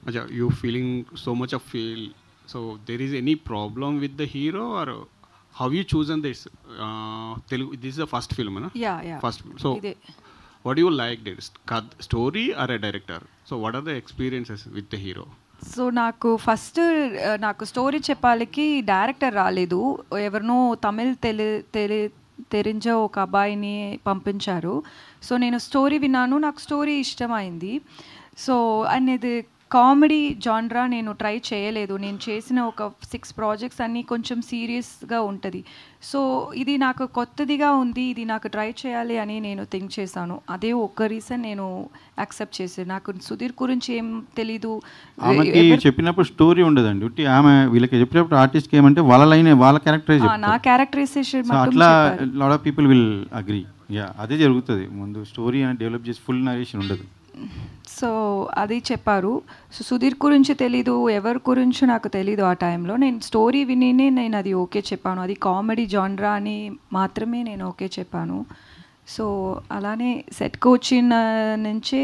Acha, you feeling so much of feel. So there is any problem with the hero or how you chosen this? Telugu, this is the first film, na? Yeah. First film. So ఇదే what do you like? This story or a director? So what are the experiences with the hero? So నాకు first నాకు story చెప్పాలికి director రాలేదు, ఎవరినో తమిళ్ తెరించ ఒక అబ్బాయిని పంపించారు. So నేను story విన్నాను, నాకు స్టోరీ ఇష్టమైంది. సో అండ్ ఇది కామెడీ జాన్రా నేను ట్రై చేయలేదు. నేను చేసిన ఒక 6 ప్రాజెక్ట్స్ అన్నీ కొంచెం సీరియస్గా ఉంటుంది. సో ఇది నాకు కొత్తదిగా ఉంది, ఇది నాకు ట్రై చేయాలి అని నేను థింక్ చేశాను. అదే ఒక్క రీజన్ నేను యాక్సెప్ట్ చేశాను. నాకు సుధీర్ గురించి ఏం తెలీదు. ఆమెకి చెప్పినప్పుడు స్టోరీ ఉండదండి, ఉట్టి ఆమె వీళ్ళకి చెప్పినప్పుడు ఆర్టిస్ట్కి ఏమంటే వాళ్ళ లైన్ వాళ్ళ క్యారెక్టరైజ్, నా క్యారెక్టరైజేషన్ అట్లా lot of people will agree. Yeah, అదే జరుగుతుంది. ముందు స్టోరీ అని డెవలప్ చేసి ఫుల్ నరేషన్ ఉండదు. సో అది చెప్పారు. సో సుధీర్ గురించి తెలీదు, ఎవరి గురించి నాకు తెలీదు. ఆ టైంలో నేను స్టోరీ వినినే నేను అది ఓకే చెప్పాను. అది కామెడీ జాన్రా అని మాత్రమే నేను ఓకే చెప్పాను. సో అలానే సెట్కి వచ్చిన నుంచే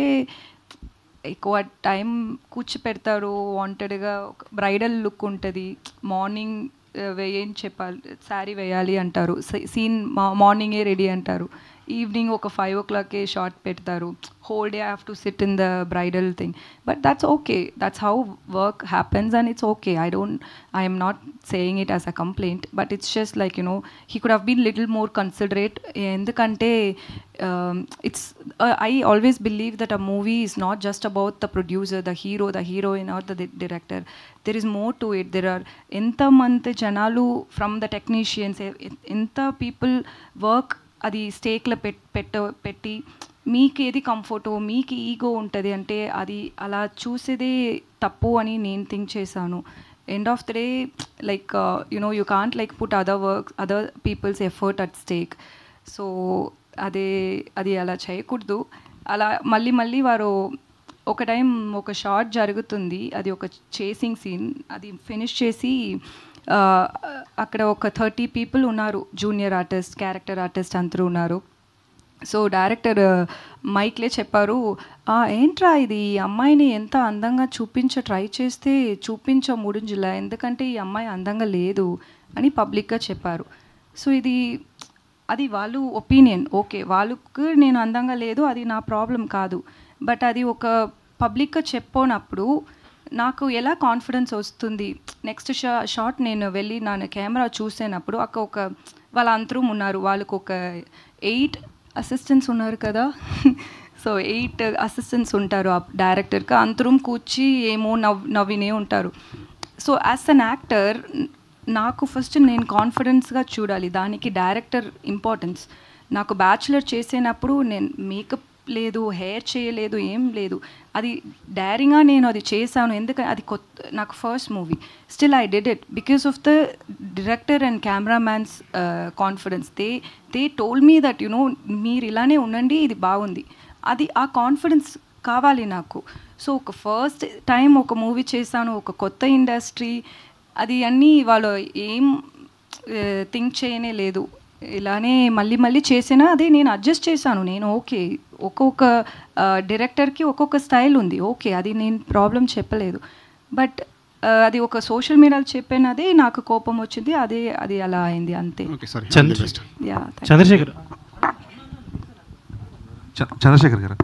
ఎక్కువ టైం కూర్చోపెడతారు. వాంటెడ్గా బ్రైడల్ లుక్ ఉంటుంది. మార్నింగ్ ఏం చెప్పాలి, శారీ వేయాలి అంటారు, సీన్ మార్నింగే రెడీ అంటారు, ఈవినింగ్ ఒక 5 o'clock షార్ట్ పెడతారు. whole day I have to sit in the bridal thing. But that's okay. That's how work happens and it's okay. I am not saying it as a complaint, but it's just like, you know, he could have been little more considerate. Endukante it's I always believe that a movie is not just about the producer, the hero, the heroine or the director. There is more to it. There are enta mante janalu from the technicians, enta people work అది స్టేక్లో పెట్టి మీకు ఏది కంఫర్టో, మీకు ego ఉంటుంది అంటే అది అలా చూసేదే తప్పు అని నేను థింక్ చేశాను. End of the day like you know you can't like put other people's effort at stake. So అది అలా చేయకూడదు. అలా మళ్ళీ వారు ఒక టైం ఒక షార్ట్ జరుగుతుంది, అది ఒక చేసింగ్ సీన్, అది ఫినిష్ చేసి అక్కడ ఒక 30 people ఉన్నారు, జూనియర్ ఆర్టిస్ట్, క్యారెక్టర్ ఆర్టిస్ట్ అందరూ ఉన్నారు. సో డైరెక్టర్ మైక్లే చెప్పారు, ఏంట్రా ఇది, ఈ అమ్మాయిని ఎంత అందంగా ట్రై చేస్తే ముడింజిలా, ఎందుకంటే ఈ అమ్మాయి అందంగా లేదు అని పబ్లిక్గా చెప్పారు. సో అది వాళ్ళు ఒపీనియన్, ఓకే వాళ్ళకు నేను అందంగా లేదు అది నా ప్రాబ్లం కాదు. బట్ అది ఒక పబ్లిక్గా చెప్పినప్పుడు నాకు ఎలా కాన్ఫిడెన్స్ వస్తుంది. నెక్స్ట్ షాట్ నేను వెళ్ళి నా కెమెరా చూసేటప్పుడు ఒక వాళ్ళ అందరూ ఉన్నారు, వాళ్ళకు ఒక 8 అసిస్టెంట్స్ ఉన్నారు కదా. సో 8 అసిస్టెంట్స్ ఉంటారు ఆ డైరెక్టర్కి, అందరం కూర్చి ఏమో నవ్వినే ఉంటారు. సో యాజ్ అన్ యాక్టర్ నాకు ఫస్ట్ నేను కాన్ఫిడెన్స్గా చూడాలి, దానికి డైరెక్టర్ ఇంపార్టెన్స్. నాకు బ్యాచులర్ చేసేటప్పుడు నేను మేకప్ లేదు, హెయిర్ చేయలేదు, ఏం లేదు, అది డైరింగ్గా నేను అది చేశాను. ఎందుకంటే అది నాకు first movie. Still I did it because of the director and cameramans confidence. They told me that you know మీరు ఇలానే ఉండండి, ఇది బాగుంది. అది ఆ కాన్ఫిడెన్స్ కావాలి నాకు. సో ఒక ఫస్ట్ టైం ఒక మూవీ చేశాను, ఒక కొత్త ఇండస్ట్రీ, అది అన్నీ వాళ్ళు ఏం థింక్ చేయనే లేదు. ఇలానే మళ్ళీ చేసినా అదే నేను అడ్జస్ట్ చేశాను. నేను ఓకే, ఒక్కొక్క డైరెక్టర్కి ఒక్కొక్క స్టైల్ ఉంది, ఓకే అది నేను ప్రాబ్లం చెప్పలేదు. బట్ అది ఒక సోషల్ మీడియాలో చెప్పినదే నాకు కోపం వచ్చింది, అది అలా అయింది అంతే. చంద్రశేఖర్ గారు,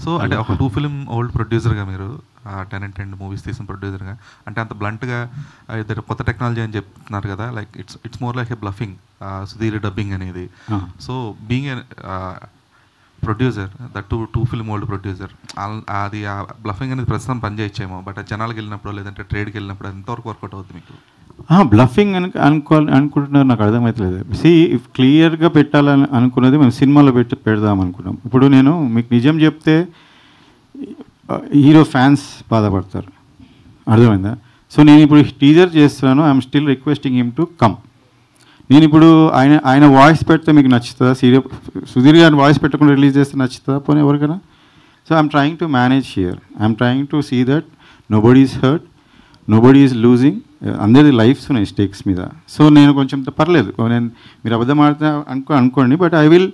సో అంటే ఒక 2 film ఓల్డ్ ప్రొడ్యూసర్గా మీరు 10 and 10 మూవీస్ తీసిన ప్రొడ్యూసర్గా, అంటే అంత బ్లంట్గా కొత్త టెక్నాలజీ అని చెప్తున్నారు కదా, like it's more like a bluffing, Sudheer dubbing అనేది. So being a producer, that 2 film old producer, అది ఆ బ్లఫింగ్ అనేది ప్రస్తుతం పనిచేయచ్చేమో, బట్ జనాలకు వెళ్ళినప్పుడు లేదంటే ట్రేడ్కి వెళ్ళినప్పుడు ఎంతవరకు వర్కౌట్ అవుతుంది మీకు? బ్లఫింగ్ అనుకుంటున్నారు, నాకు అర్థమవుతలేదు. ఇఫ్ క్లియర్గా పెట్టాలని అనుకున్నది మేము సినిమాలో పెడదాం అనుకున్నాం. ఇప్పుడు నేను మీకు నిజం చెప్తే హీరో ఫ్యాన్స్ బాధపడతారు, అర్థమైందా? సో నేను ఇప్పుడు టీజర్ చేస్తున్నాను, I'm still requesting him to come. నేను ఇప్పుడు ఆయన వాయిస్ పెడితే మీకు నచ్చుతుందా? సుధీర్ గారిని వాయిస్ పెట్టకుండా రిలీజ్ చేస్తే నచ్చుతుందా పోనీ ఎవరికైనా? So I'm trying to manage here, I'm trying to see that nobody is hurt, nobody is losing, అందరిది లైఫ్స్ ఉన్నాయి స్టేక్స్ మీద. సో నేను కొంచెం పర్లేదు, నేను మీరు అబద్ధం ఆడితే అనుకోండి, బట్ ఐ విల్